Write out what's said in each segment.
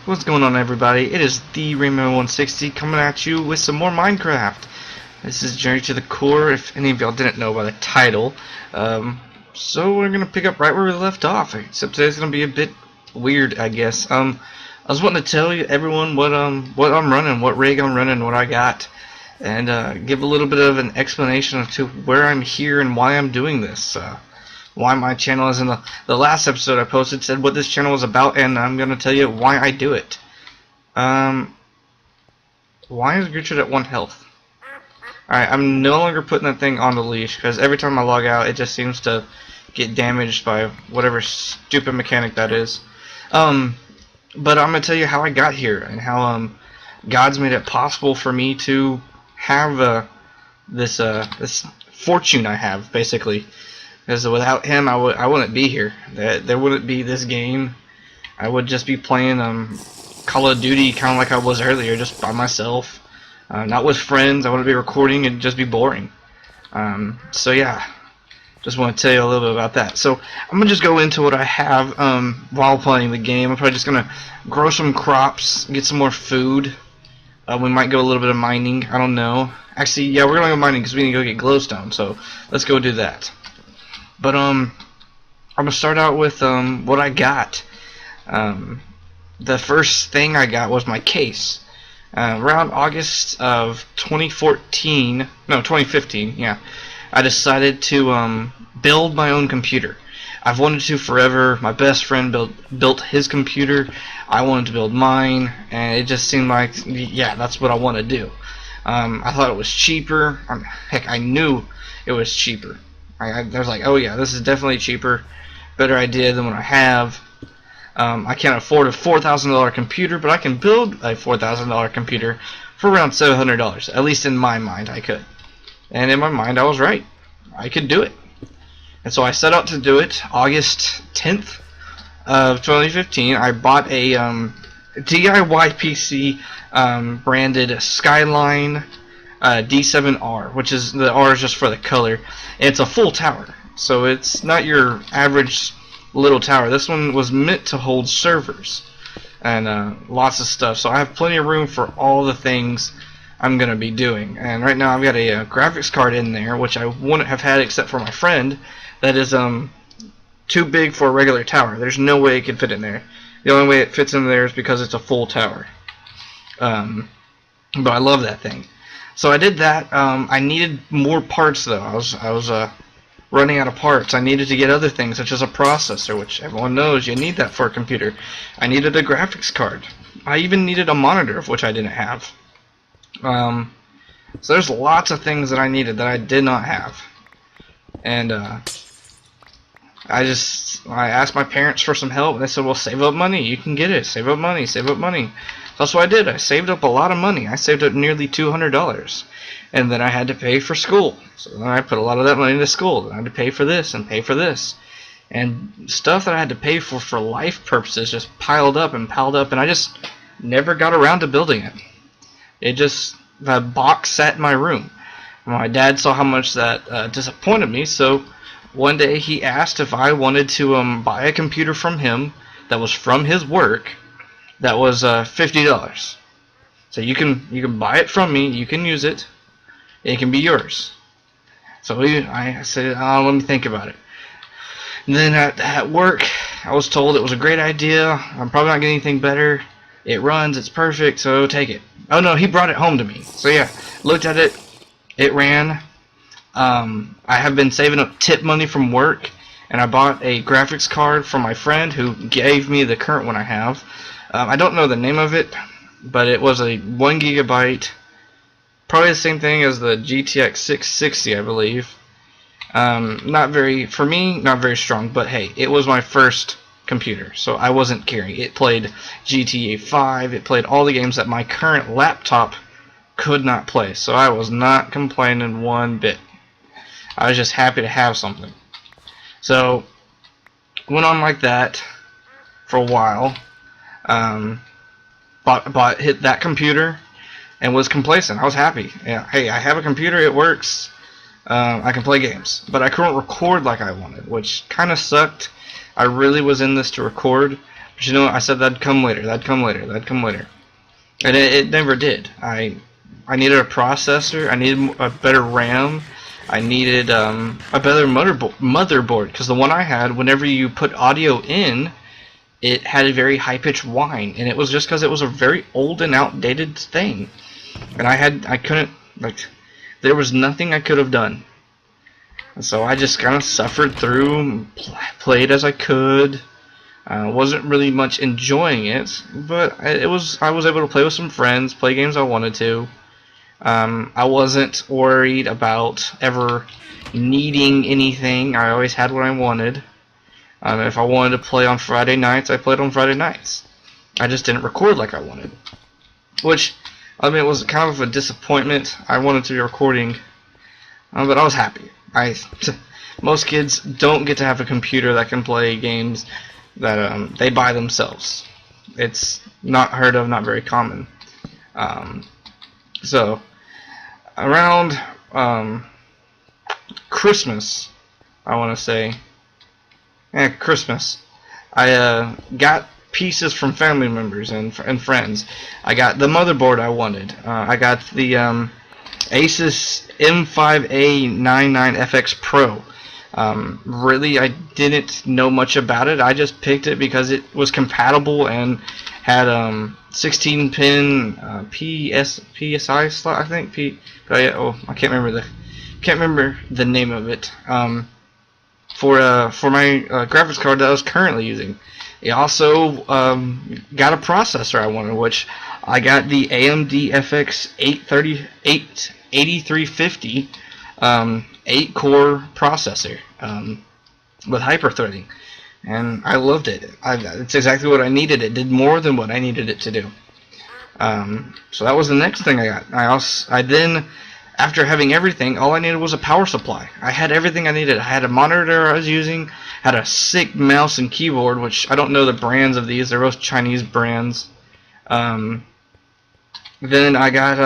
What's going on, everybody? It is the Rainbow160 coming at you with some more Minecraft. This is Journey to the Core, if any of y'all didn't know by the title. So we're gonna pick up right where we left off, except today's gonna be a bit weird, I guess. I was wanting to tell you everyone what I'm running, what rig I'm running, what I got, and give a little bit of an explanation as to where I'm here and why I'm doing this. Why my channel is in the last episode I posted said what this channel was about, and I'm gonna tell you why I do it. Why is Gertrude at 1 health? Alright, I'm no longer putting that thing on the leash because every time I log out it just seems to get damaged by whatever stupid mechanic that is. But I'm gonna tell you how I got here and how God's made it possible for me to have this fortune I have, basically. Because without him, I wouldn't be here. There wouldn't be this game. I would just be playing Call of Duty kind of like I was earlier, just by myself. Not with friends. I wouldn't be recording and just be boring. So yeah, just want to tell you a little bit about that. So I'm going to just go into what I have while playing the game. I'm probably just going to grow some crops, get some more food. We might go a little bit of mining. I don't know. Actually, yeah, we're going to go mining because we need to go get glowstone. So let's go do that. But I'm gonna start out with what I got. The first thing I got was my case. Around August of 2015, yeah, I decided to build my own computer. I've wanted to forever. My best friend built his computer. I wanted to build mine, and it just seemed like, yeah, that's what I want to do. I thought it was cheaper. Heck, I knew it was cheaper. I was like, oh yeah, this is definitely cheaper, better idea than what I have. I can't afford a $4,000 computer, but I can build a $4,000 computer for around $700. At least in my mind, I could. And in my mind, I was right. I could do it. And so I set out to do it. August 10th of 2015, I bought a DIY PC branded Skyline D7R, which is, the R is just for the color. It's a full tower, so it's not your average little tower. This one was meant to hold servers and lots of stuff, so I have plenty of room for all the things I'm gonna be doing. And right now I've got a graphics card in there, which I wouldn't have had except for my friend, that is too big for a regular tower. There's no way it could fit in there. The only way it fits in there is because it's a full tower. But I love that thing. So I did that. I needed more parts though. I was running out of parts. I needed to get other things such as a processor, which everyone knows you need that for a computer. I needed a graphics card. I even needed a monitor, of which I didn't have. So there's lots of things that I needed that I did not have. And I asked my parents for some help, and they said, well, save up money, you can get it. Save up money, save up money. That's what I did. I saved up a lot of money. I saved up nearly $200. And then I had to pay for school. So then I put a lot of that money into school. Then I had to pay for this and pay for this. And stuff that I had to pay for life purposes just piled up, and I just never got around to building it. The box sat in my room. My dad saw how much that disappointed me, so one day he asked if I wanted to buy a computer from him that was from his work. That was $50. So you can buy it from me, you can use it, it can be yours. So I said, oh, let me think about it. And then at work, I was told it was a great idea. I'm probably not getting anything better. It runs, it's perfect, so take it. Oh no, he brought it home to me. So yeah, looked at it, it ran. I have been saving up tip money from work, and I bought a graphics card from my friend who gave me the current one I have. I don't know the name of it, but it was a 1 gigabyte, probably the same thing as the GTX 660, I believe. For me, not very strong, but hey, it was my first computer, so I wasn't caring. It played GTA 5, it played all the games that my current laptop could not play, so I was not complaining one bit. I was just happy to have something. So, went on like that for a while. Hit that computer and was complacent. I was happy. Yeah, hey, I have a computer, it works. I can play games, but I couldn't record like I wanted, which kind of sucked. I really was in this to record, But you know what? I said that'd come later. That'd come later. That'd come later. And it never did. I needed a processor. I needed a better RAM. I needed a better motherboard, because the one I had, whenever you put audio in, it had a very high-pitched whine, and it was just because it was a very old and outdated thing. And I couldn't, like, there was nothing I could have done. And so I just kind of suffered through, played as I could. Wasn't really much enjoying it, but I was able to play with some friends, play games I wanted to. I wasn't worried about ever needing anything. I always had what I wanted. If I wanted to play on Friday nights, I played on Friday nights. I just didn't record like I wanted. Which, I mean, it was kind of a disappointment. I wanted to be recording, but I was happy. Most kids don't get to have a computer that can play games that they buy themselves. It's not heard of, not very common. So, around Christmas, I want to say, Christmas, I got pieces from family members and friends. I got the motherboard I wanted. I got the Asus M5A99FX Pro. Really, I didn't know much about it. I just picked it because it was compatible and had 16-pin PSI slot, I think. I can't remember the name of it. For my graphics card that I was currently using. It also got a processor I wanted, which I got the AMD FX 8350 8-core processor with hyperthreading, and I loved it. It's exactly what I needed. It did more than what I needed it to do. So that was the next thing I got. I then, after having everything, all I needed was a power supply. I had everything I needed. I had a monitor I was using, had a sick mouse and keyboard, which I don't know the brands of these. They're both Chinese brands. Then I got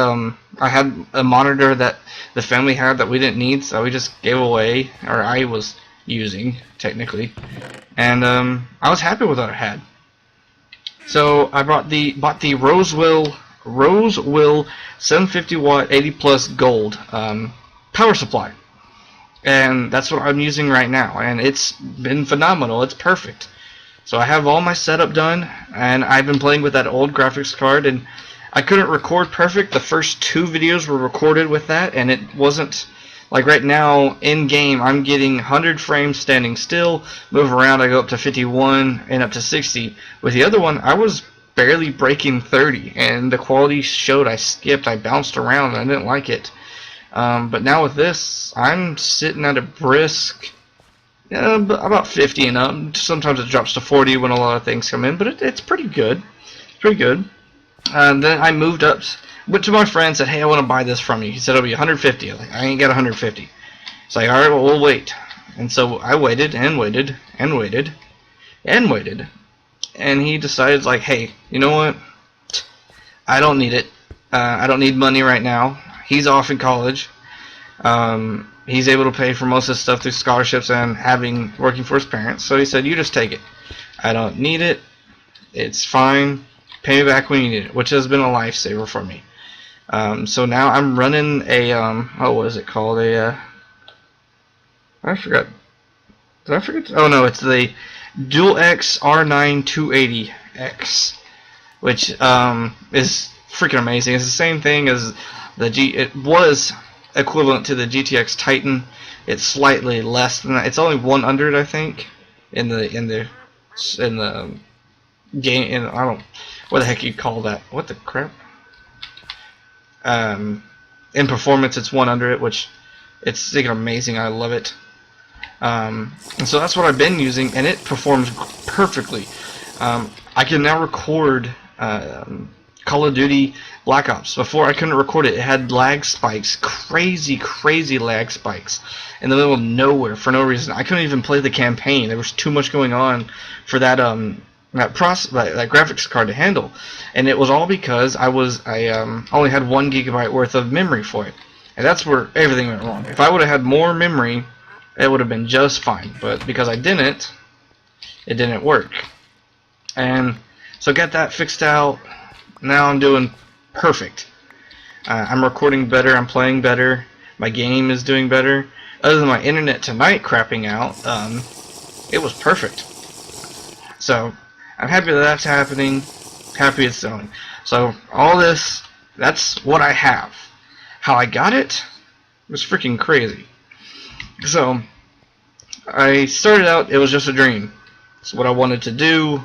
I had a monitor that the family had that we didn't need, so we just gave away, or I was using technically, and I was happy with what I had. So I bought the Rosewill 750 watt 80 plus gold power supply, and that's what I'm using right now, and it's been phenomenal. It's perfect. So I have all my setup done, and I've been playing with that old graphics card, and I couldn't record perfect. The first 2 videos were recorded with that, and it wasn't like right now in game I'm getting 100 frames standing still. Move around, I go up to 51 and up to 60. With the other one, I was barely breaking 30, and the quality showed I skipped, I bounced around, and I didn't like it. But now with this, I'm sitting at a brisk about 50 and up. Sometimes it drops to 40 when a lot of things come in, but it's pretty good. It's pretty good. Then I moved up, went to my friend, said, "Hey, I want to buy this from you." He said it'll be 150. I was like, "I ain't got 150." It's like, "All right, well, we'll wait." And so I waited and waited and waited and waited, and he decided, like, "Hey, you know what? I don't need it. I don't need money right now." He's off in college. He's able to pay for most of his stuff through scholarships and working for his parents. So he said, "You just take it. I don't need it. It's fine. Pay me back when you need it," which has been a lifesaver for me. So now I'm running a what is it called? I forgot. Did I forget? Oh no, it's the DualX R9 280X, which is freaking amazing. It's the same thing as it was equivalent to the GTX Titan. It's slightly less than that. It's only one under it, I think, in the game. I don't. What the heck you call that? What the crap? In performance, it's one under it, which it's freaking amazing. I love it. And so that's what I've been using, and it performs perfectly. I can now record Call of Duty Black Ops. Before I couldn't record it. It had lag spikes, crazy lag spikes in the middle of nowhere for no reason. I couldn't even play the campaign. There was too much going on for that that graphics card to handle, and it was all because I only had 1 gigabyte worth of memory for it, and that's where everything went wrong. If I would have had more memory, it would have been just fine, but because I didn't, it didn't work. And so got that fixed out. Now I'm doing perfect. I'm recording better, I'm playing better, my game is doing better. Other than my internet tonight crapping out, it was perfect. So I'm happy that that's happening, happy it's selling. So all this, that's what I have. How I got it was freaking crazy. So I started out, it was just a dream. It's what I wanted to do.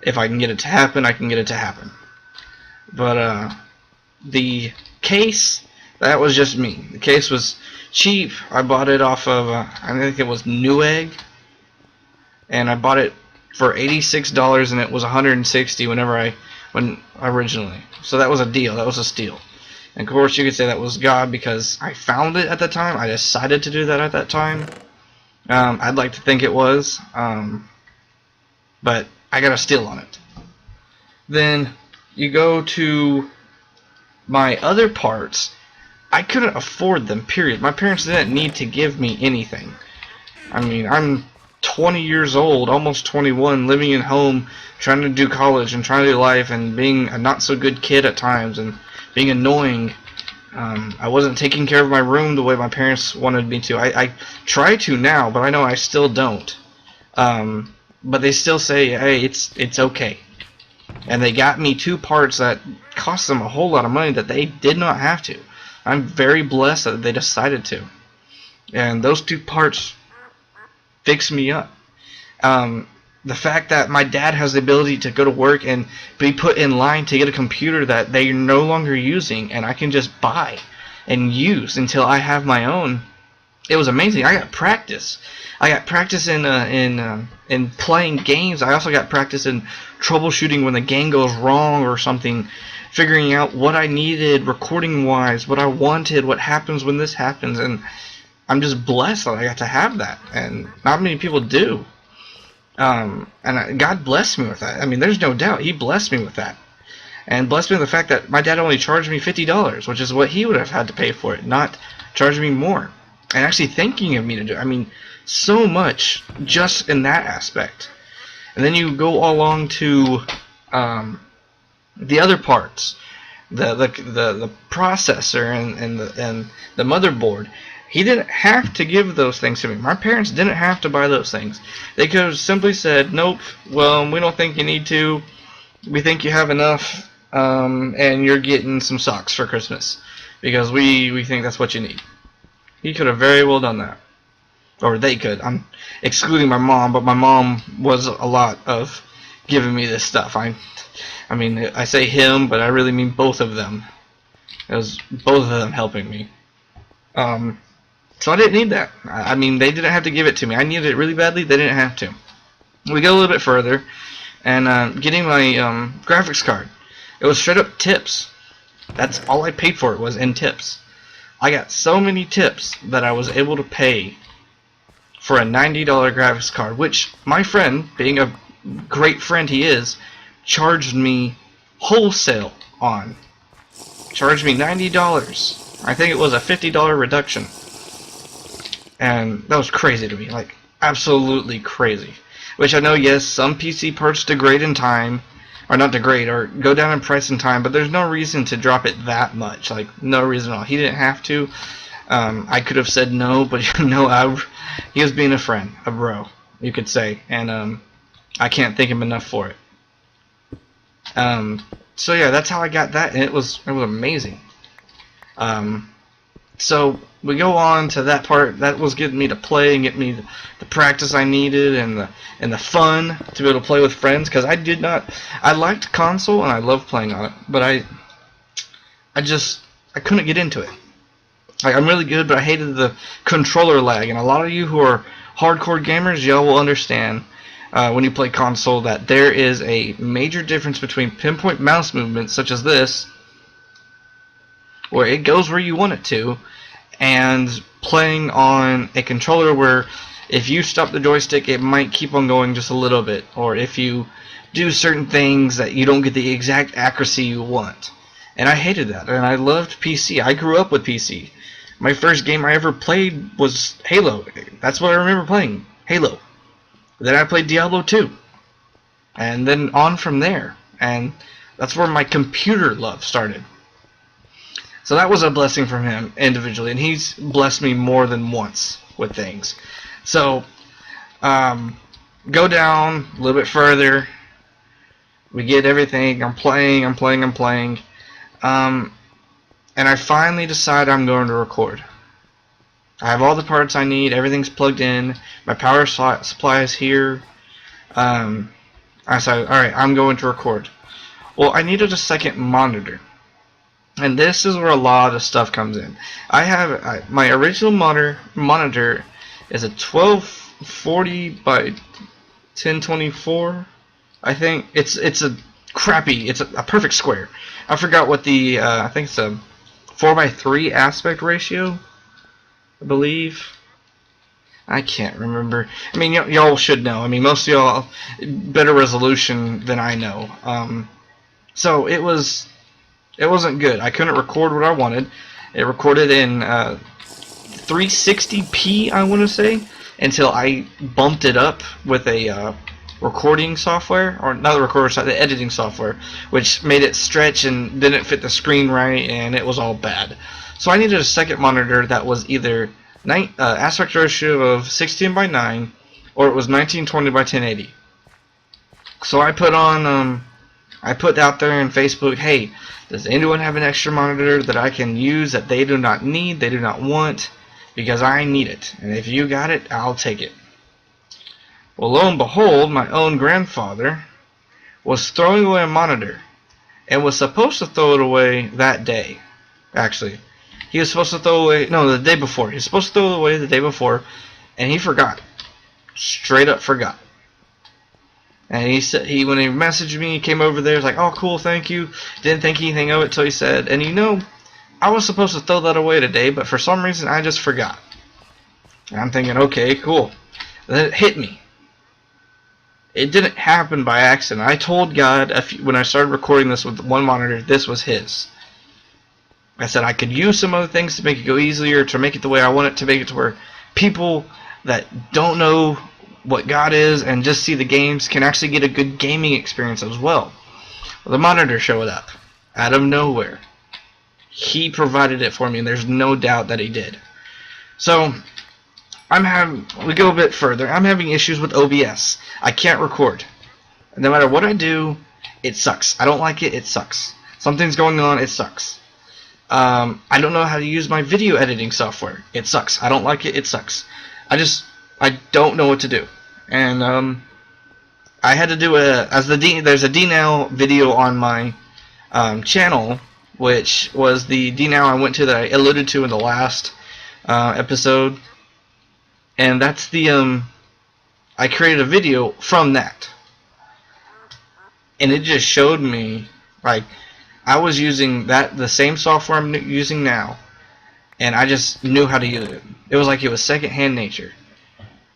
If I can get it to happen, I can get it to happen. But the case, that was just me. The case was cheap. I bought it off of, I think it was Newegg, and I bought it for $86, and it was $160 when originally. So that was a deal. That was a steal. And of course, you could say that was God because I found it at the time. I decided to do that at that time. I'd like to think it was, but I got a steal on it. Then you go to my other parts. I couldn't afford them, period. My parents didn't need to give me anything. I mean, I'm 20 years old, almost 21, living at home, trying to do college and trying to do life, and being a not so good kid at times and being annoying. I wasn't taking care of my room the way my parents wanted me to. I try to now, but I know I still don't. But they still say, hey, it's okay. And they got me 2 parts that cost them a whole lot of money that they did not have to. I'm very blessed that they decided to. And those 2 parts fix me up. The fact that my dad has the ability to go to work and be put in line to get a computer that they're no longer using, and I can just buy and use until I have my own. It was amazing. I got practice. I got practice in playing games. I also got practice in troubleshooting when the game goes wrong or something, figuring out what I needed recording wise, what I wanted, what happens when this happens, and I'm just blessed that I got to have that, and not many people do. God blessed me with that. I mean, there's no doubt. He blessed me with that. And blessed me with the fact that my dad only charged me $50, which is what he would have had to pay for it, not charging me more. And actually thinking of me to do it. I mean, so much just in that aspect. And then you go along to the other parts, the processor and the motherboard. He didn't have to give those things to me. My parents didn't have to buy those things. They could have simply said, nope, well, we don't think you need to. We think you have enough, and you're getting some socks for Christmas because we think that's what you need. He could have very well done that. Or they could. I'm excluding my mom, but my mom was a lot of giving me this stuff. I mean, I say him, but I really mean both of them. It was both of them helping me. So I didn't need that. I mean, they didn't have to give it to me. I needed it really badly. They didn't have to. We go a little bit further, and getting my graphics card. It was straight up tips. That's all I paid for it was in tips. I got so many tips that I was able to pay for a $90 graphics card, which my friend, being a great friend he is, charged me wholesale on. Charged me $90. I think it was a $50 reduction. And that was crazy to me, like absolutely crazy. Which I know, yes, some PC parts degrade in time, or not degrade, or go down in price in time, but there's no reason to drop it that much, like no reason at all. He didn't have to. I could have said no, but he was being a friend, a bro, you could say, and I can't thank him enough for it. So yeah, that's how I got that, and it was amazing. So we go on to that part that was getting me to play and getting me the practice I needed and the fun to be able to play with friends, because I liked console and I loved playing on it, but I couldn't get into it. Like, I'm really good, but I hated the controller lag, and a lot of you who are hardcore gamers, y'all will understand when you play console that there is a major difference between pinpoint mouse movements such as this, where it goes where you want it to, and playing on a controller where if you stop the joystick it might keep on going just a little bit, or if you do certain things that you don't get the exact accuracy you want. And I hated that, and I loved PC. I grew up with PC. My first game I ever played was Halo. That's what I remember playing, Halo. Then I played Diablo 2. and then on from there. And that's where my computer love started. So that was a blessing from him individually, and he's blessed me more than once with things. So go down a little bit further. We get everything. I'm playing. And I finally decide I'm going to record. I have all the parts I need. Everything's plugged in. My power supply is here. I said, alright, I'm going to record. Well, I needed a second monitor. And this is where a lot of stuff comes in. My original monitor is a 1240 by 1024. I think it's a perfect square. I forgot what the I think it's a 4:3 aspect ratio, I believe. I can't remember. I mean, y'all should know. I mean, most of y'all better resolution than I know. So it wasn't good. I couldn't record what I wanted. It recorded in 360p, I want to say, until I bumped it up with a recording software, or not the recorder, the editing software, which made it stretch and didn't fit the screen right, and it was all bad. So I needed a second monitor that was either aspect ratio of 16:9, or it was 1920 by 1080. So I put on, I put out there in Facebook, hey, does anyone have an extra monitor that I can use that they do not need, they do not want, because I need it, and if you got it, I'll take it. Well, lo and behold, my own grandfather was throwing away a monitor, and was supposed to throw it away that day. Actually, he was supposed to throw away, no, the day before. He was supposed to throw it away the day before, and he forgot. Straight up forgot. And he said, when he messaged me, he came over there, was like, oh, cool, thank you. Didn't think anything of it till he said, and you know, I was supposed to throw that away today, but for some reason I just forgot. And I'm thinking, okay, cool. And then it hit me. It didn't happen by accident. I told God when I started recording this with one monitor, this was His. I said I could use some other things to make it go easier, to make it the way I want it, to make it to where people that don't know what God is and just see the games can actually get a good gaming experience as well. Well, the monitor showed up out of nowhere. He provided it for me, and there's no doubt that He did. So we go a bit further. I'm having issues with OBS. I can't record. No matter what I do, it sucks. I don't like it. It sucks. Something's going on. It sucks. I don't know how to use my video editing software. It sucks. I don't like it. It sucks. I don't know what to do. And I had to do there's a DNow video on my channel, which was the DNow I went to that I alluded to in the last episode. And that's the I created a video from that, and it just showed me, like, I was using the same software I'm using now, and I just knew how to use it. It was like it was second-hand nature.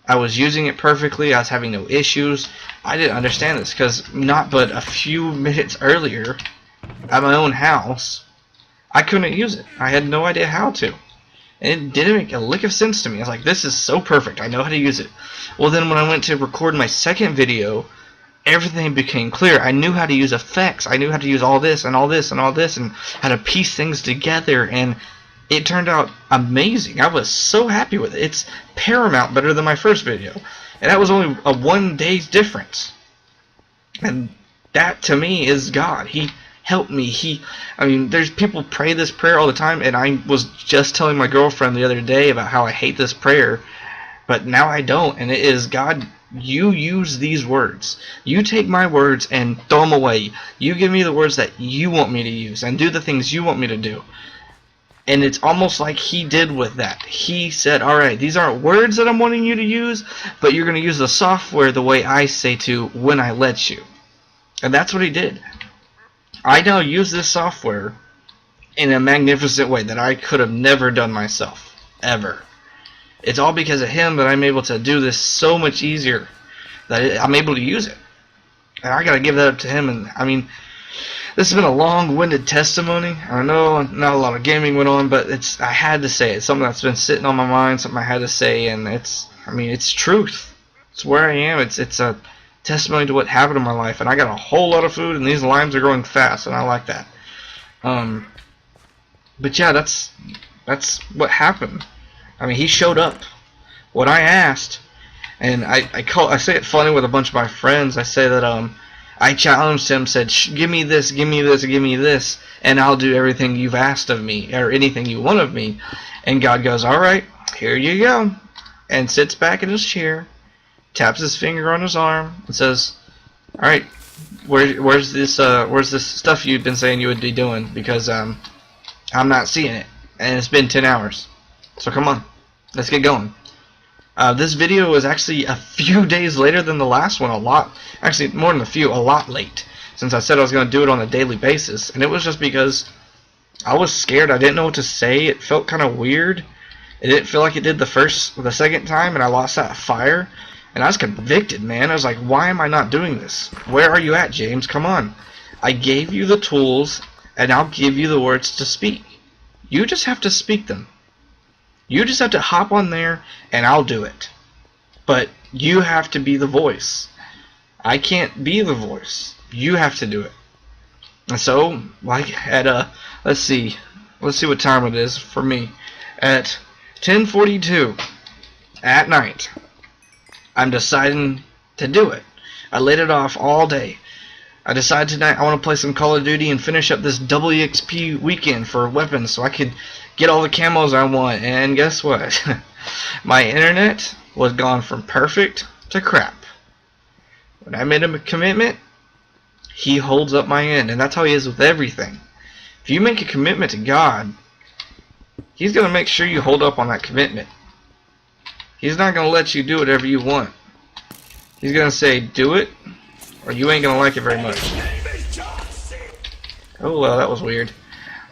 I was using it perfectly. I was having no issues. I didn't understand this because not but a few minutes earlier, at my own house, I couldn't use it. I had no idea how to. And it didn't make a lick of sense to me. I was like, this is so perfect. I know how to use it. Well, then when I went to record my second video, everything became clear. I knew how to use effects. I knew how to use all this and all this and all this and how to piece things together. And it turned out amazing. I was so happy with it. It's paramount better than my first video. And that was only a 1 day's difference. And that, to me, is God. He help me. I mean, there's people pray this prayer all the time, and I was just telling my girlfriend the other day about how I hate this prayer, but now I don't, and it is, God, you use these words. You take my words and throw them away. You give me the words that you want me to use, and do the things you want me to do. And it's almost like He did with that. He said, alright, these aren't words that I'm wanting you to use, but you're going to use the software the way I say to when I let you. And that's what He did. I now use this software in a magnificent way that I could have never done myself, ever. It's all because of Him that I'm able to do this so much easier, that I'm able to use it. And I gotta give that up to Him. And I mean, this has been a long-winded testimony. I know not a lot of gaming went on, but I had to say it. It's something that's been sitting on my mind, something I had to say, and it's truth. It's where I am. It's testimony to what happened in my life, and I got a whole lot of food, and these limes are growing fast, and I like that. But yeah, that's what happened. I mean, he showed up. What I asked, and I say it funny with a bunch of my friends. I say that I challenged him, said, give me this, give me this, give me this, and I'll do everything you've asked of me, or anything you want of me. And God goes, alright, here you go. And sits back in his chair, taps his finger on his arm, and says, alright, where's this stuff you've been saying you would be doing? Because I'm not seeing it, and it's been 10 hours. So come on, let's get going. This video was actually a few days later than the last one, actually more than a lot late, since I said I was going to do it on a daily basis, and it was just because I was scared. I didn't know what to say. It felt kind of weird. It didn't feel like it did the second time, and I lost that fire, and I was convicted, man. I was like, why am I not doing this? Where are you at, James? Come on. I gave you the tools, and I'll give you the words to speak. You just have to speak them. You just have to hop on there, and I'll do it. But you have to be the voice. I can't be the voice. You have to do it. And so, like at let's see what time it is for me. At 10:42 at night, I'm deciding to do it. I laid it off all day. I decided tonight I want to play some Call of Duty and finish up this WXP weekend for weapons so I could get all the camos I want. And guess what? My internet was gone from perfect to crap. When I made him a commitment, he holds up my end, and that's how he is with everything. If you make a commitment to God, he's going to make sure you hold up on that commitment. He's not going to let you do whatever you want. He's going to say, do it, or you ain't going to like it very much. Oh, well, that was weird.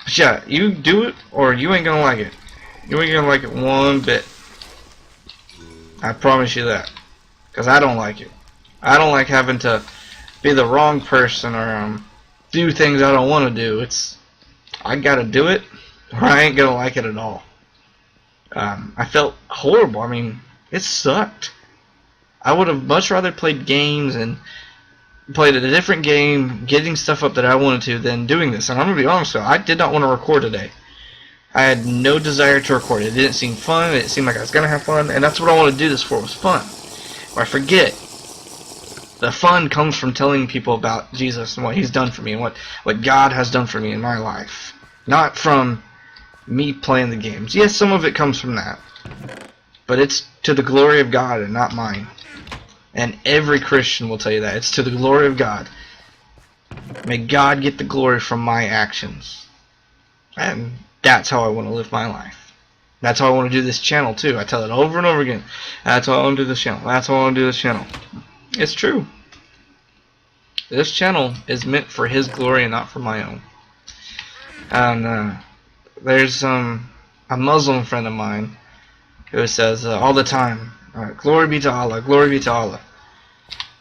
But yeah, you do it, or you ain't going to like it. You ain't going to like it one bit. I promise you that. Because I don't like it. I don't like having to be the wrong person or do things I don't want to do. I got to do it, or I ain't going to like it at all. I felt horrible. I mean, it sucked. I would have much rather played games and played a different game, getting stuff up that I wanted to, than doing this. And I'm going to be honest with you, I did not want to record today. I had no desire to record. It didn't seem fun. It didn't seem like I was going to have fun. And that's what I want to do this for, was fun. Or I forget. The fun comes from telling people about Jesus and what He's done for me and what God has done for me in my life. Not from me playing the games. Yes, some of it comes from that. But it's to the glory of God and not mine. And every Christian will tell you that. It's to the glory of God. May God get the glory from my actions. And that's how I want to live my life. That's how I want to do this channel too. I tell it over and over again. That's how I want to do this channel. That's how I want to do this channel. It's true. This channel is meant for His glory and not for my own. And there's a Muslim friend of mine who says all the time, glory be to Allah, glory be to Allah.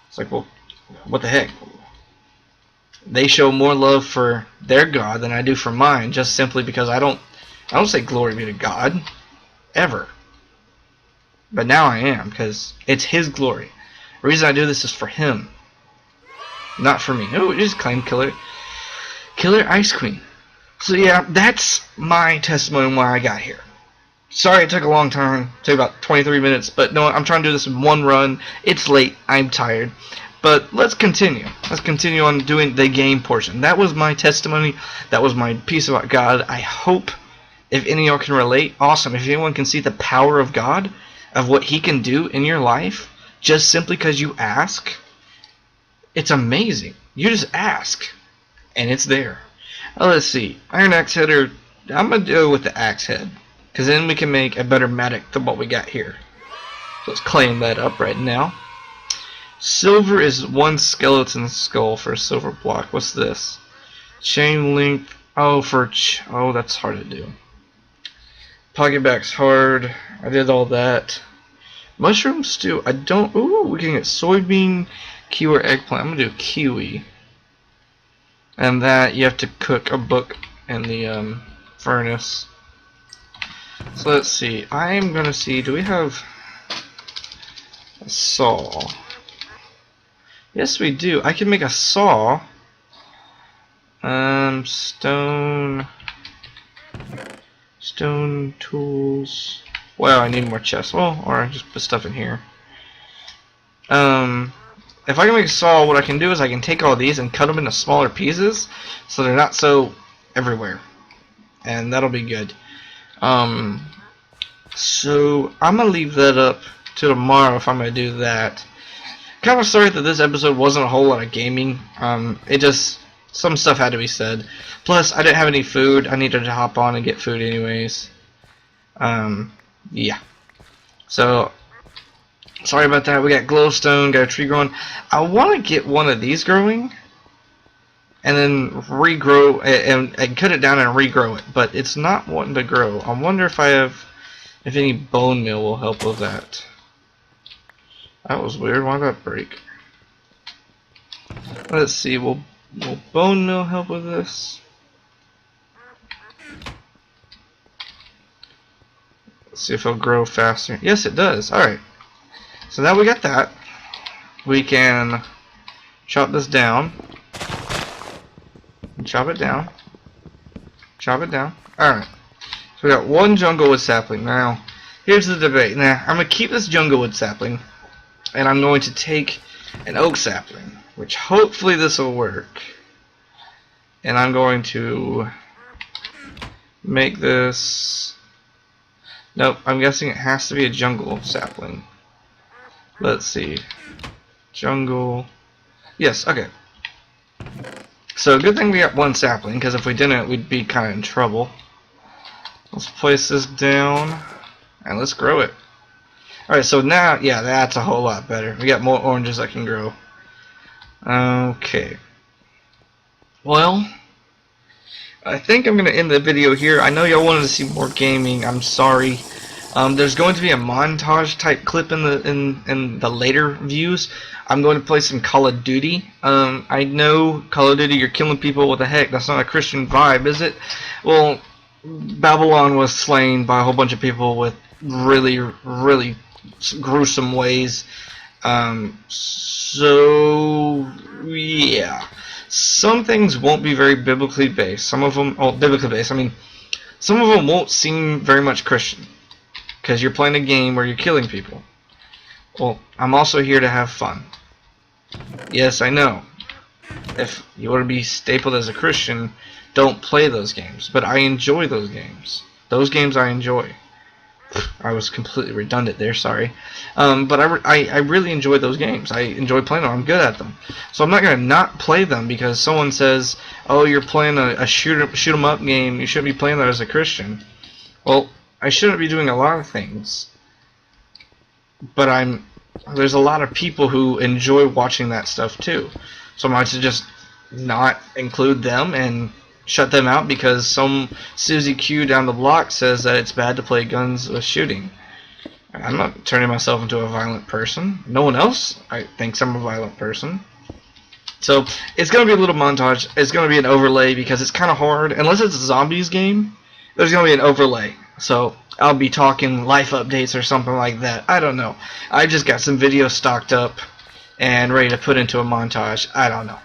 It's like, well, what the heck? They show more love for their God than I do for mine, just simply because I don't say glory be to God ever. But now I am, because it's His glory. The reason I do this is for Him, not for me. Oh, just claim Killer Ice Queen. So yeah, that's my testimony on why I got here. Sorry it took a long time. It took about 23 minutes, but no, I'm trying to do this in one run. It's late. I'm tired. But let's continue. Let's continue on doing the game portion. That was my testimony. That was my piece about God. I hope if any of y'all can relate, awesome. If anyone can see the power of God, of what He can do in your life, just simply because you ask, it's amazing. You just ask, and it's there. Now, let's see. Iron Axe Header, I'm going to do it with the Axe Head, because then we can make a better Matic than what we got here. So let's claim that up right now. Silver is one skeleton skull for a silver block. What's this? Chain link. Oh, that's hard to do. Pocketback's hard. I did all that. Mushroom stew. I don't. Ooh, we can get soybean, kiwi, or eggplant. I'm gonna do kiwi. And that you have to cook a book in the furnace. So let's see. I'm gonna see. Do we have a saw? Yes, we do. I can make a saw. Stone tools. Well, I need more chests. Well, or I just put stuff in here. If I can make a saw, what I can do is I can take all these and cut them into smaller pieces, so they're not so everywhere, and that'll be good. So I'm gonna leave that up to tomorrow if I'm gonna do that. Kind of sorry that this episode wasn't a whole lot of gaming. It just some stuff had to be said. Plus, I didn't have any food. I needed to hop on and get food anyways. Yeah. So sorry about that. We got glowstone, got a tree growing. I want to get one of these growing, and then regrow and cut it down and regrow it. But it's not wanting to grow. I wonder if if any bone meal will help with that. That was weird. Why did that break? Let's see. Will bone meal help with this? Let's see if it'll grow faster. Yes, it does. Alright. So now we got that. We can chop this down. Chop it down. Chop it down. Alright. So we got one junglewood sapling. Now, here's the debate. Now, I'm going to keep this junglewood sapling, and I'm going to take an oak sapling, which hopefully this will work. And I'm going to make this... Nope, I'm guessing it has to be a jungle sapling. Let's see. Jungle. Yes, okay. So good thing we got one sapling, because if we didn't, we'd be kind of in trouble. Let's place this down, and let's grow it. Alright, so now, yeah, that's a whole lot better. We got more oranges that can grow. Okay. Well, I think I'm going to end the video here. I know y'all wanted to see more gaming. I'm sorry. There's going to be a montage type clip in the later views. I'm going to play some Call of Duty. I know Call of Duty, you're killing people. What the heck? That's not a Christian vibe, is it? Well, Babylon was slain by a whole bunch of people with really, really gruesome ways. So yeah, some things won't be very biblically based. Some of them, biblically based. I mean, some of them won't seem very much Christian, because you're playing a game where you're killing people. Well, I'm also here to have fun. Yes, I know. If you want to be stapled as a Christian, don't play those games. But I enjoy those games. Those games I enjoy. I was completely redundant there, sorry. But I really enjoy those games. I enjoy playing them. I'm good at them. So I'm not going to not play them because someone says, oh, you're playing a shoot 'em up game. You shouldn't be playing that as a Christian. Well, I shouldn't be doing a lot of things. But there's a lot of people who enjoy watching that stuff too. So I might just not include them and shut them out because some Susie Q down the block says that it's bad to play guns with shooting. I'm not turning myself into a violent person. No one else thinks I'm a violent person. So it's going to be a little montage. It's going to be an overlay because it's kind of hard. Unless it's a zombies game, there's going to be an overlay. So I'll be talking life updates or something like that. I don't know. I just got some videos stocked up and ready to put into a montage. I don't know.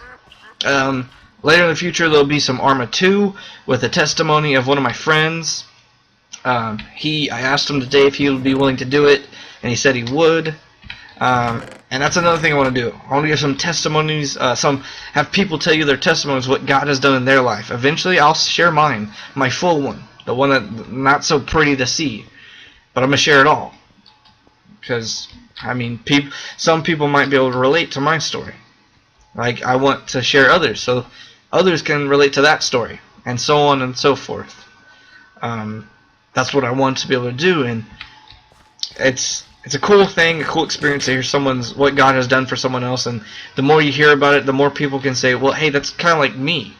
Later in the future, there'll be some Arma 2 with a testimony of one of my friends. I asked him today if he would be willing to do it, and he said he would. And that's another thing I want to do. I want to give some testimonies, have people tell you their testimonies, what God has done in their life. Eventually, I'll share mine, my full one, the one that's not so pretty to see. But I'm going to share it all. Because, I mean, some people might be able to relate to my story. Like, I want to share others, so others can relate to that story, and so on and so forth. That's what I want to be able to do, and it's a cool thing, a cool experience to hear what God has done for someone else, and the more you hear about it, the more people can say, well, hey, that's kind of like me.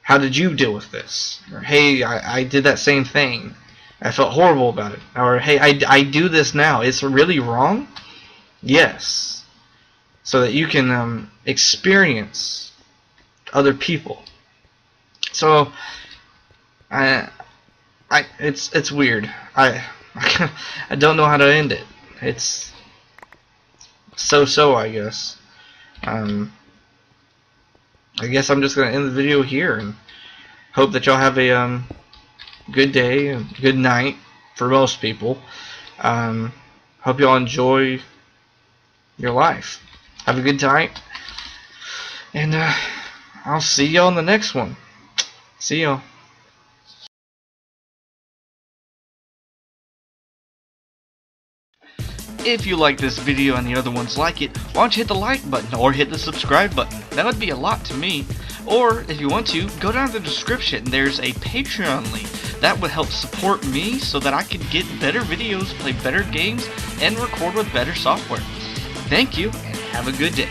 How did you deal with this? Or, hey, I did that same thing. I felt horrible about it. Or, hey, I do this now. It's really wrong? Yes. So that you can experience other people. So, it's weird. I don't know how to end it. It's so I guess. I guess I'm just gonna end the video here and hope that y'all have a good day and good night for most people. Hope y'all enjoy your life. Have a good night, and I'll see y'all in the next one. See y'all. If you like this video and the other ones like it, why don't you hit the like button or hit the subscribe button? That would be a lot to me. Or, if you want to, go down to the description. There's a Patreon link. That would help support me so that I can get better videos, play better games, and record with better software. Thank you, and have a good day.